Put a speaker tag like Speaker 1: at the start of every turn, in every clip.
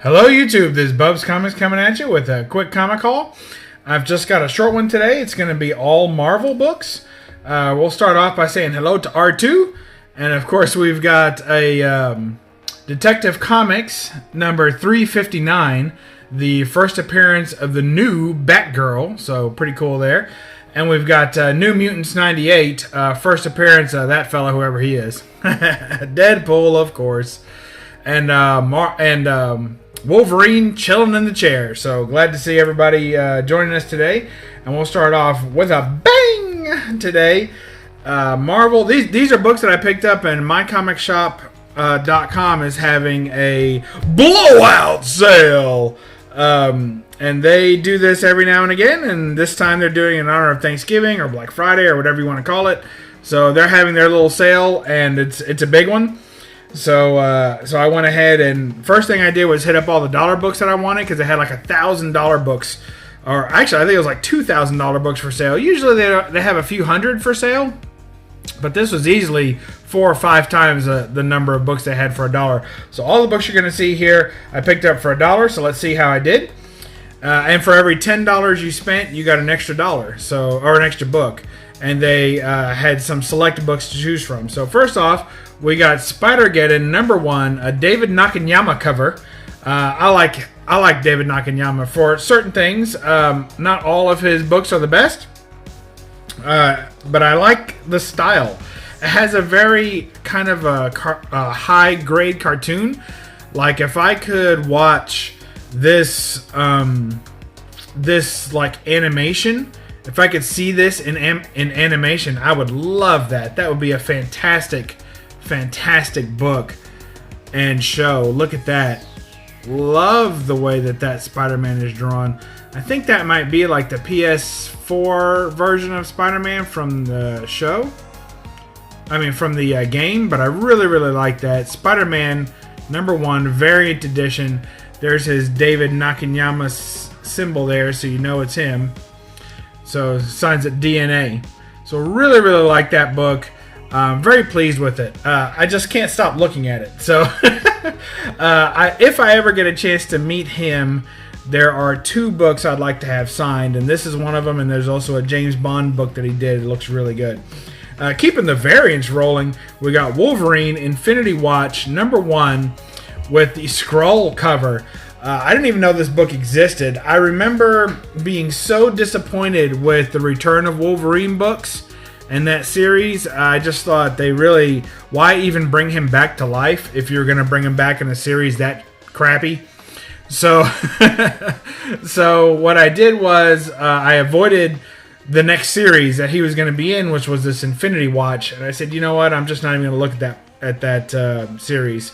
Speaker 1: Hello YouTube, this is BUB'S Comics coming at you with a quick comic haul. I've just got a short one today. It's going to be all Marvel books. We'll start off by saying hello to R2. And of course we've got a Detective Comics number 359. The first appearance of the new Batgirl. So pretty cool there. And we've got New Mutants 98. First appearance of that fella, whoever he is. Deadpool, of course. And Wolverine chilling in the chair. So glad to see everybody joining us today. And we'll start off with a bang today. Marvel. These are books that I picked up, and mycomicshop.com is having a blowout sale. And they do this every now and again. And this time they're doing it in honor of Thanksgiving or Black Friday or whatever you want to call it. So they're having their little sale, and it's a big one. So I went ahead, and first thing I did was hit up all the dollar books that I wanted, because they had like $1,000 books, or actually I think it was like $2,000 books for sale. Usually they have a few hundred for sale, but this was easily 4 or 5 times the number of books they had for $1. So all the books you're going to see here, I picked up for $1. So let's see how I did. And for every $10 you spent, you got an extra $1, or an extra book. And they had some select books to choose from. So first off, we got Spider-Geddon #1, a David Nakayama cover. I like David Nakayama for certain things. Not all of his books are the best, but I like the style. It has a very kind of a high-grade cartoon. Like if I could watch this like animation. If I could see this in animation, I would love that. That would be a fantastic book and show. Look at that. Love the way that Spider-Man is drawn. I think that might be like the PS4 version of Spider-Man from the show. I mean, from the game, but I really like that. Spider-Man #1 variant edition. There's his David Nakayama symbol there, so you know it's him. So signs it DNA. So really like that book. Very pleased with it. I just can't stop looking at it. So if I ever get a chance to meet him, there are 2 books I'd like to have signed, and this is one of them. And there's also a James Bond book that he did. It looks really good. Keeping the variants rolling, we got Wolverine Infinity Watch #1 with the scroll cover. I didn't even know this book existed. I remember being so disappointed with the Return of Wolverine books and that series. I just thought why even bring him back to life if you're going to bring him back in a series that crappy? So, so what I did was I avoided the next series that he was going to be in, which was this Infinity Watch. And I said, you know what? I'm just not even going to look at that series.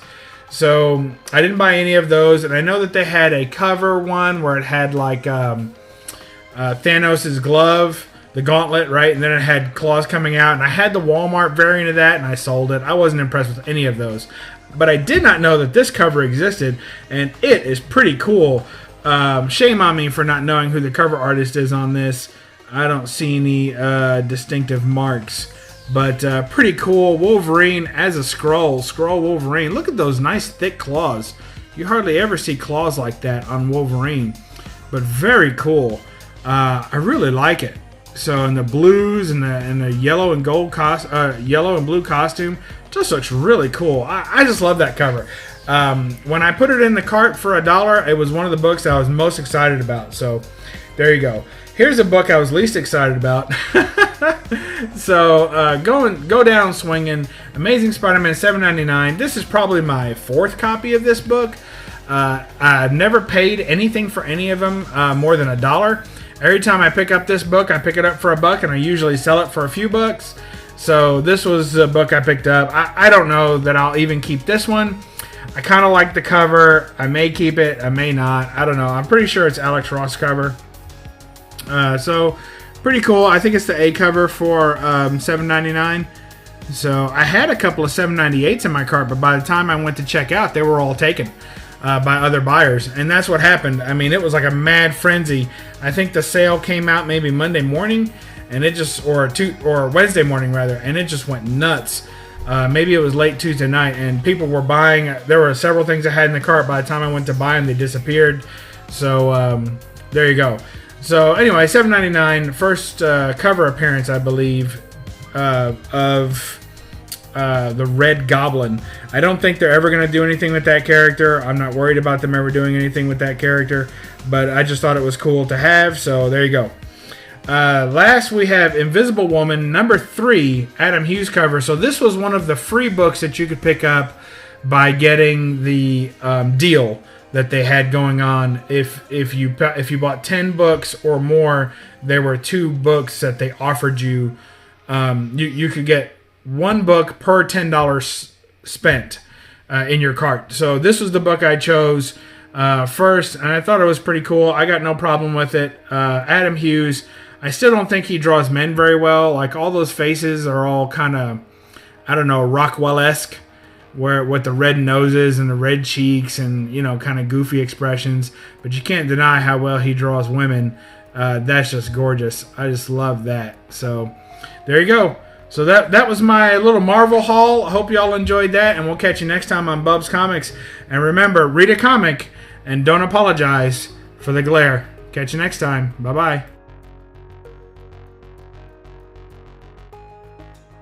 Speaker 1: So I didn't buy any of those, and I know that they had a cover one where it had like Thanos' glove, the gauntlet, right? And then it had claws coming out, and I had the Walmart variant of that, and I sold it. I wasn't impressed with any of those. But I did not know that this cover existed, and it is pretty cool. Shame on me for not knowing who the cover artist is on this. I don't see any distinctive marks. But pretty cool. Wolverine as a Skrull Wolverine. Look at those nice thick claws. You hardly ever see claws like that on Wolverine. But very cool. I really like it. So in the blues and the yellow and gold yellow and blue costume, just looks really cool. I just love that cover. When I put it in the cart for $1, it was one of the books I was most excited about. So there you go. Here's a book I was least excited about. So, go down swinging. Amazing Spider-Man $7.99. This is probably my 4th copy of this book. I've never paid anything for any of them more than $1. Every time I pick up this book, I pick it up for $1, and I usually sell it for a few bucks. So this was a book I picked up. I don't know that I'll even keep this one. I kind of like the cover. I may keep it. I may not. I don't know. I'm pretty sure it's Alex Ross cover. So pretty cool. I think it's the A cover for $7.99. So I had a couple of $7.98s in my cart, but by the time I went to check out, they were all taken by other buyers, and that's what happened. I mean, it was like a mad frenzy. I think the sale came out maybe Monday morning, and it just or Wednesday morning rather, and it just went nuts. Maybe it was late Tuesday night, and people were buying. There were several things I had in the cart. By the time I went to buy them, they disappeared. So there you go. So anyway, $7.99, first cover appearance, I believe, of the Red Goblin. I don't think they're ever going to do anything with that character. I'm not worried about them ever doing anything with that character, but I just thought it was cool to have, so there you go. Last we have Invisible Woman, number 3, Adam Hughes cover. So this was one of the free books that you could pick up by getting the deal that they had going on. If you bought 10 books or more, there were 2 books that they offered you. You could get 1 book per $10 spent in your cart. So this was the book I chose first, and I thought it was pretty cool. I got no problem with it. Adam Hughes, I still don't think he draws men very well. Like, all those faces are all kind of, I don't know, Rockwell-esque, where with the red noses and the red cheeks and, you know, kind of goofy expressions. But you can't deny how well he draws women. That's just gorgeous. I just love that. So there you go. So that was my little Marvel haul. I hope y'all enjoyed that, and we'll catch you next time on Bub's Comics. And remember, read a comic and don't apologize for the glare. Catch you next time. Bye-bye.